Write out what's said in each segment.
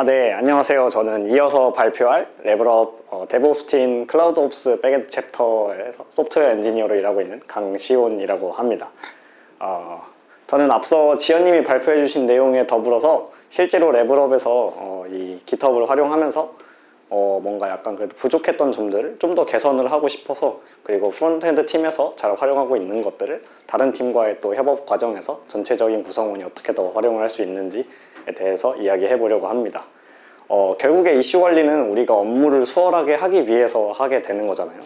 네, 안녕하세요. 저는 이어서 발표할 레벨업 데브옵스 팀 클라우드옵스 백엔드 챕터에서 소프트웨어 엔지니어로 일하고 있는 강시온이라고 합니다. 저는 앞서 지연님이 발표해 주신 내용에 더불어서 실제로 레벨업에서 이 GitHub을 활용하면서 뭔가 약간 그래도 부족했던 점들을 좀 더 개선을 하고 싶어서, 그리고 프론트엔드 팀에서 잘 활용하고 있는 것들을 다른 팀과의 또 협업 과정에서 전체적인 구성원이 어떻게 더 활용을 할 수 있는지에 대해서 이야기해 보려고 합니다. 결국에 이슈 관리는 우리가 업무를 수월하게 하기 위해서 하게 되는 거잖아요.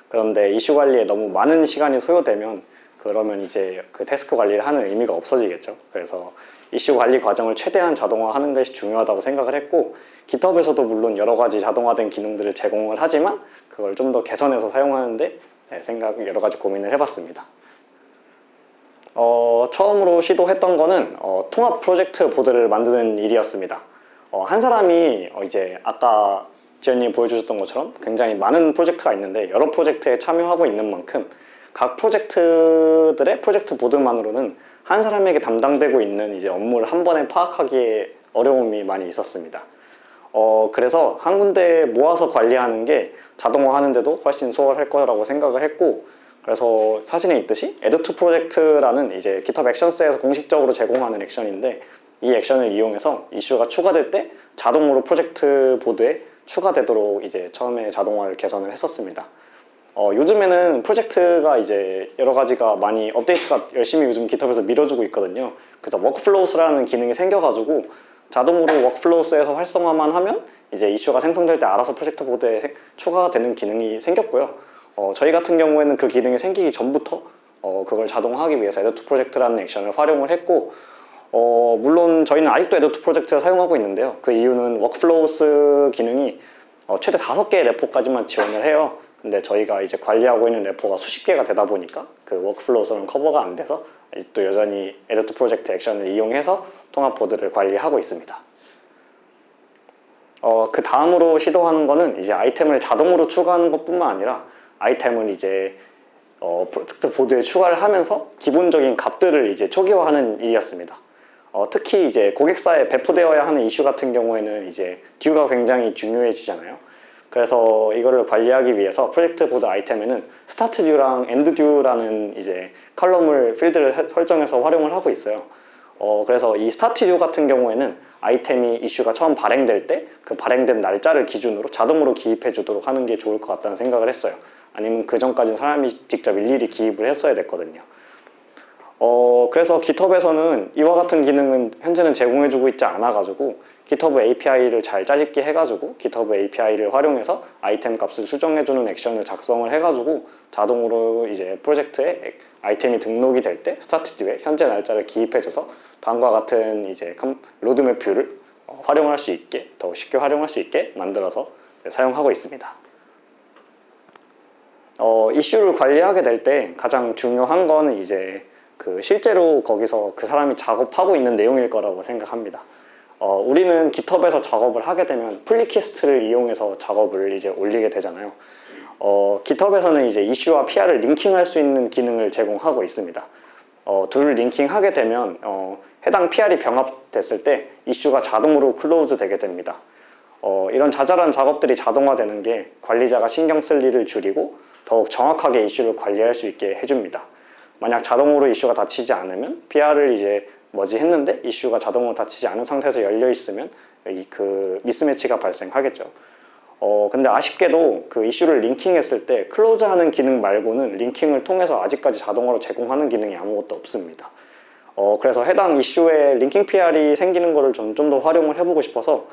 그런데 이슈 관리에 너무 많은 시간이 소요되면 그러면 이제 그 태스크 관리를 하는 의미가 없어지겠죠. 그래서 이슈 관리 과정을 최대한 자동화하는 것이 중요하다고 생각을 했고, GitHub에서도 물론 여러 가지 자동화된 기능들을 제공을 하지만 그걸 좀 더 개선해서 사용하는데 여러 가지 고민을 해봤습니다. 처음으로 시도했던 거는 통합 프로젝트 보드를 만드는 일이었습니다. 한 사람이 이제 아까 지연님이 보여주셨던 것처럼 굉장히 많은 프로젝트가 있는데 여러 프로젝트에 참여하고 있는 만큼 각 프로젝트들의 프로젝트 보드만으로는 한 사람에게 담당되고 있는 이제 업무를 한 번에 파악하기에 어려움이 많이 있었습니다. 그래서 한 군데 모아서 관리하는 게 자동화하는데도 훨씬 수월할 거라고 생각을 했고, 그래서 사진에 있듯이 에드2 프로젝트라는 이제 GitHub 액션스에서 공식적으로 제공하는 액션인데, 이 액션을 이용해서 이슈가 추가될 때 자동으로 프로젝트 보드에 추가되도록 이제 처음에 자동화를 개선을 했었습니다. 요즘에는 프로젝트가 이제 여러 가지가 많이 업데이트가 열심히 요즘 GitHub에서 밀어주고 있거든요. 그래서 워크플로우스라는 기능이 생겨가지고 자동으로 워크플로우스에서 활성화만 하면 이제 이슈가 생성될 때 알아서 프로젝트 보드에 추가가 되는 기능이 생겼고요. 저희 같은 경우에는 그 기능이 생기기 전부터 그걸 자동화하기 위해서 에드2 프로젝트라는 액션을 활용을 했고, 물론 저희는 아직도 에드2 프로젝트를 사용하고 있는데요. 그 이유는 워크플로우스 기능이 최대 5개의 레포까지만 지원을 해요. 근데 저희가 이제 관리하고 있는 레포가 수십 개가 되다 보니까 그 워크플로우서는 커버가 안 돼서 또 여전히 에드2 프로젝트 액션을 이용해서 통합 보드를 관리하고 있습니다. 그 다음으로 시도하는 거는 이제 아이템을 자동으로 추가하는 것뿐만 아니라 아이템을 이제 프로젝트 보드에 추가를 하면서 기본적인 값들을 이제 초기화하는 일이었습니다. 특히 이제 고객사에 배포되어야 하는 이슈 같은 경우에는 이제 듀가 굉장히 중요해지잖아요. 그래서 이거를 관리하기 위해서 프로젝트 보드 아이템에는 스타트 듀랑 엔드 듀라는 이제 컬럼을 필드를 설정해서 활용을 하고 있어요. 그래서 이 스타트 듀 같은 경우에는 아이템이 이슈가 처음 발행될 때 그 발행된 날짜를 기준으로 자동으로 기입해 주도록 하는 게 좋을 것 같다는 생각을 했어요. 아니면 그 전까지는 사람이 직접 일일이 기입을 했어야 됐거든요. 그래서 GitHub에서는 이와 같은 기능은 현재는 제공해주고 있지 않아가지고 GitHub API를 잘 짜집기 해가지고 GitHub API를 활용해서 아이템 값을 수정해주는 액션을 작성을 해가지고 자동으로 이제 프로젝트에 아이템이 등록이 될 때 스타트 듀에 현재 날짜를 기입해줘서 다음과 같은 이제 로드맵 뷰를 활용할 수 있게, 더 쉽게 활용할 수 있게 만들어서 사용하고 있습니다. 이슈를 관리하게 될 때 가장 중요한 거는 이제 실제로 거기서 그 사람이 작업하고 있는 내용일 거라고 생각합니다. 우리는 GitHub에서 작업을 하게 되면 플리키스트를 이용해서 작업을 이제 올리게 되잖아요. GitHub에서는 이제 이슈와 PR을 링킹할 수 있는 기능을 제공하고 있습니다. 둘을 링킹하게 되면 해당 PR이 병합됐을 때 이슈가 자동으로 클로즈 되게 됩니다. 이런 자잘한 작업들이 자동화되는 게 관리자가 신경 쓸 일을 줄이고 더욱 정확하게 이슈를 관리할 수 있게 해줍니다. 만약 자동으로 이슈가 닫히지 않으면 PR을 이제 했는데 이슈가 자동으로 닫히지 않은 상태에서 열려 있으면 그 미스매치가 발생하겠죠. 근데 아쉽게도 그 이슈를 링킹했을 때 클로즈하는 기능 말고는 링킹을 통해서 아직까지 자동으로 제공하는 기능이 아무것도 없습니다. 그래서 해당 이슈에 링킹 PR이 생기는 거를 좀 더 활용을 해보고 싶어서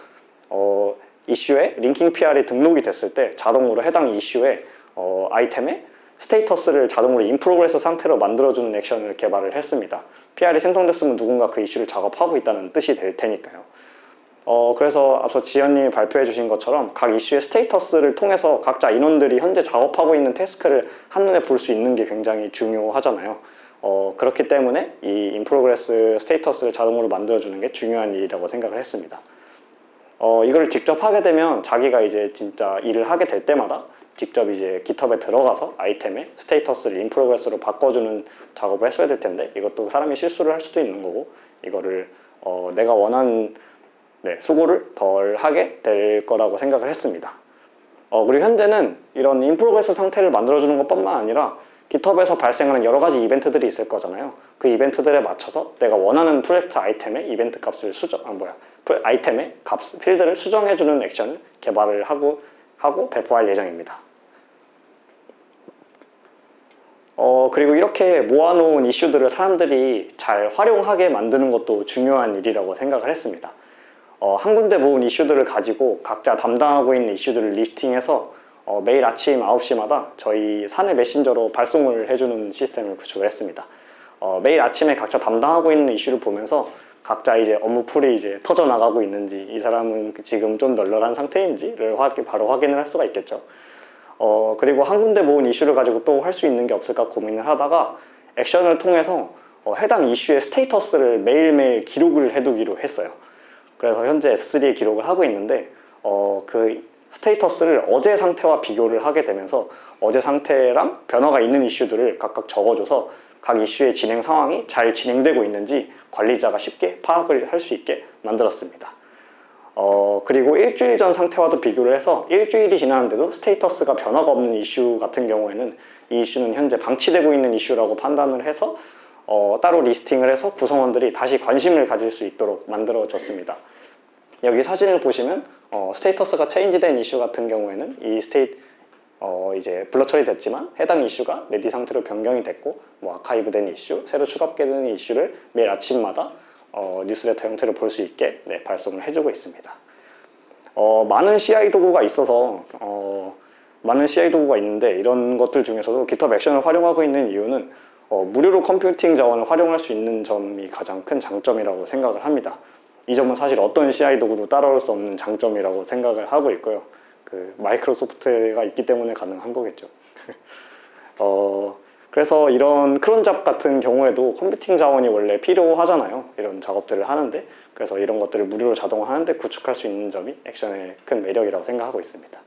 이슈에 링킹 PR이 등록이 됐을 때 자동으로 해당 이슈에 아이템에 스테이터스를 자동으로 인프로그레스 상태로 만들어주는 액션을 개발을 했습니다. PR이 생성됐으면 누군가 그 이슈를 작업하고 있다는 뜻이 될 테니까요. 그래서 앞서 지연님이 발표해 주신 것처럼 각 이슈의 스테이터스를 통해서 각자 인원들이 현재 작업하고 있는 태스크를 한눈에 볼 수 있는 게 굉장히 중요하잖아요. 그렇기 때문에 이 인프로그레스 스테이터스를 자동으로 만들어주는 게 중요한 일이라고 생각을 했습니다. 이걸 직접 하게 되면 자기가 이제 진짜 일을 하게 될 때마다 직접 이제 GitHub에 들어가서 아이템의 스테이터스를 인프로그레스로 바꿔주는 작업을 했어야 될 텐데 이것도 사람이 실수를 할 수도 있는 거고, 이거를 내가 원하는 수고를 덜 하게 될 거라고 생각을 했습니다. 그리고 현재는 이런 인프로그레스 상태를 만들어주는 것뿐만 아니라 깃허브에서 발생하는 여러 가지 이벤트들이 있을 거잖아요. 그 이벤트들에 맞춰서 내가 원하는 프로젝트 아이템의 이벤트 값을 아이템의 필드를 수정해주는 액션을 개발을 하고 배포할 예정입니다. 그리고 이렇게 모아놓은 이슈들을 사람들이 잘 활용하게 만드는 것도 중요한 일이라고 생각을 했습니다. 한 군데 모은 이슈들을 가지고 각자 담당하고 있는 이슈들을 리스팅해서 매일 아침 9시마다 저희 사내 메신저로 발송을 해주는 시스템을 구축을 했습니다. 매일 아침에 각자 담당하고 있는 이슈를 보면서 각자 이제 업무 풀이 이제 터져 나가고 있는지, 이 사람은 지금 좀 널널한 상태인지를 바로 확인을 할 수가 있겠죠. 그리고 한 군데 모은 이슈를 가지고 또 할 수 있는 게 없을까 고민을 하다가 액션을 통해서 해당 이슈의 스테이터스를 매일매일 기록을 해두기로 했어요. 그래서 현재 S3에 기록을 하고 있는데 그 스테이터스를 어제 상태와 비교를 하게 되면서 어제 상태랑 변화가 있는 이슈들을 각각 적어줘서 각 이슈의 진행 상황이 잘 진행되고 있는지 관리자가 쉽게 파악을 할 수 있게 만들었습니다. 그리고 일주일 전 상태와도 비교를 해서 일주일이 지났는데도 스테이터스가 변화가 없는 이슈 같은 경우에는 이 이슈는 현재 방치되고 있는 이슈라고 판단을 해서 따로 리스팅을 해서 구성원들이 다시 관심을 가질 수 있도록 만들어졌습니다. 여기 사진을 보시면 스테이터스가 체인지된 이슈 같은 경우에는 이제 블러 처리됐지만 해당 이슈가 레디 상태로 변경이 됐고 아카이브된 이슈, 새로 추가된 이슈를 매일 아침마다 뉴스레터 형태로 볼 수 있게 발송을 해주고 있습니다. 많은 CI 도구가 있어서 많은 CI 도구가 있는데 이런 것들 중에서도 깃허브 액션을 활용하고 있는 이유는 무료로 컴퓨팅 자원을 활용할 수 있는 점이 가장 큰 장점이라고 생각을 합니다. 이 점은 사실 어떤 CI 도구도 따라올 수 없는 장점이라고 생각을 하고 있고요. 그 마이크로소프트가 있기 때문에 가능한 거겠죠. 그래서 이런 크론 잡 같은 경우에도 컴퓨팅 자원이 원래 필요하잖아요. 이런 작업들을 하는데, 그래서 이런 것들을 무료로 자동화하는데 구축할 수 있는 점이 액션의 큰 매력이라고 생각하고 있습니다.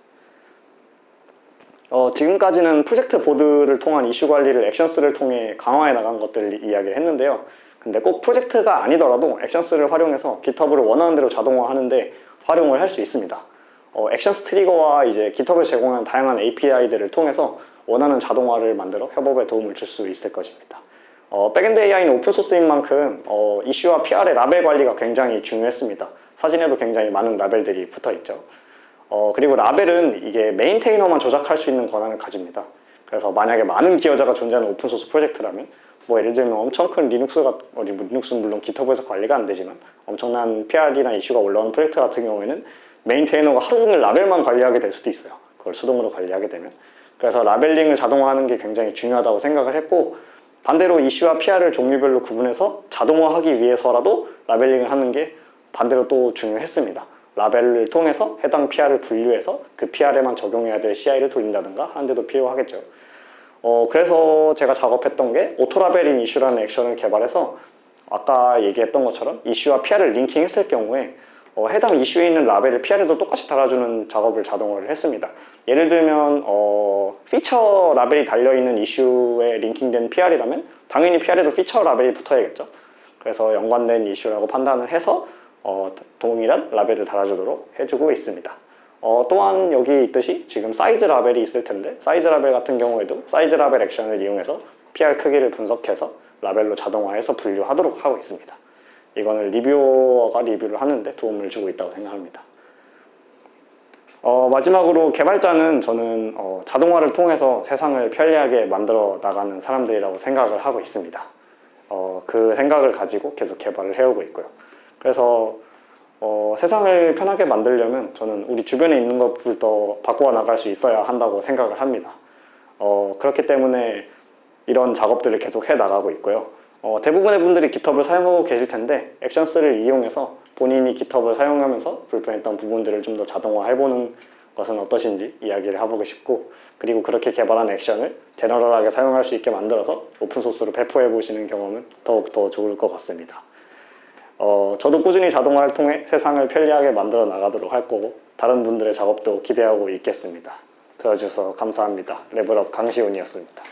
지금까지는 프로젝트 보드를 통한 이슈 관리를 액션스를 통해 강화해 나간 것들을 이야기를 했는데요. 근데 꼭 프로젝트가 아니더라도 액션스를 활용해서 깃허브를 원하는 대로 자동화하는데 활용을 할 수 있습니다. 액션스 트리거와 이제 깃허브에 제공하는 다양한 API들을 통해서 원하는 자동화를 만들어 협업에 도움을 줄 수 있을 것입니다. 백엔드 AI는 오픈소스인 만큼 이슈와 PR의 라벨 관리가 굉장히 중요했습니다. 사진에도 굉장히 많은 라벨들이 붙어 있죠. 그리고 라벨은 이게 메인테이너만 조작할 수 있는 권한을 가집니다. 그래서 만약에 많은 기여자가 존재하는 오픈소스 프로젝트라면 예를 들면 엄청 큰 리눅스는 물론 깃허브에서 관리가 안 되지만 엄청난 PR이나 이슈가 올라오는 프로젝트 같은 경우에는 메인테이너가 하루 종일 라벨만 관리하게 될 수도 있어요. 그걸 수동으로 관리하게 되면. 그래서 라벨링을 자동화하는 게 굉장히 중요하다고 생각을 했고, 반대로 이슈와 PR을 종류별로 구분해서 자동화하기 위해서라도 라벨링을 하는 게 반대로 또 중요했습니다. 라벨을 통해서 해당 PR을 분류해서 그 PR에만 적용해야 될 CI를 돌린다든가 하는 데도 필요하겠죠. 그래서 제가 작업했던 게 오토라벨인 이슈라는 액션을 개발해서 아까 얘기했던 것처럼 이슈와 PR을 링킹했을 경우에 해당 이슈에 있는 라벨을 PR에도 똑같이 달아주는 작업을 자동화를 했습니다. 예를 들면 피처 라벨이 달려있는 이슈에 링킹된 PR이라면 당연히 PR에도 피처 라벨이 붙어야겠죠. 그래서 연관된 이슈라고 판단을 해서 동일한 라벨을 달아주도록 해주고 있습니다. 또한 여기 있듯이 지금 사이즈 라벨이 있을 텐데 사이즈 라벨 같은 경우에도 사이즈 라벨 액션을 이용해서 PR 크기를 분석해서 라벨로 자동화해서 분류하도록 하고 있습니다. 이거는 리뷰어가 리뷰를 하는데 도움을 주고 있다고 생각합니다. 마지막으로 개발자는 저는 자동화를 통해서 세상을 편리하게 만들어 나가는 사람들이라고 생각을 하고 있습니다. 그 생각을 가지고 계속 개발을 해오고 있고요. 그래서 세상을 편하게 만들려면 저는 우리 주변에 있는 것부터 바꾸어 나갈 수 있어야 한다고 생각을 합니다. 그렇기 때문에 이런 작업들을 계속 해 나가고 있고요. 대부분의 분들이 깃허브를 사용하고 계실 텐데 액션스를 이용해서 본인이 깃허브를 사용하면서 불편했던 부분들을 좀 더 자동화해보는 것은 어떠신지 이야기를 해보고 싶고, 그리고 그렇게 개발한 액션을 제너럴하게 사용할 수 있게 만들어서 오픈소스로 배포해보시는 경험은 더욱더 좋을 것 같습니다. 저도 꾸준히 자동화를 통해 세상을 편리하게 만들어 나가도록 할 거고 다른 분들의 작업도 기대하고 있겠습니다. 들어주셔서 감사합니다. 레벨업 강시훈이었습니다.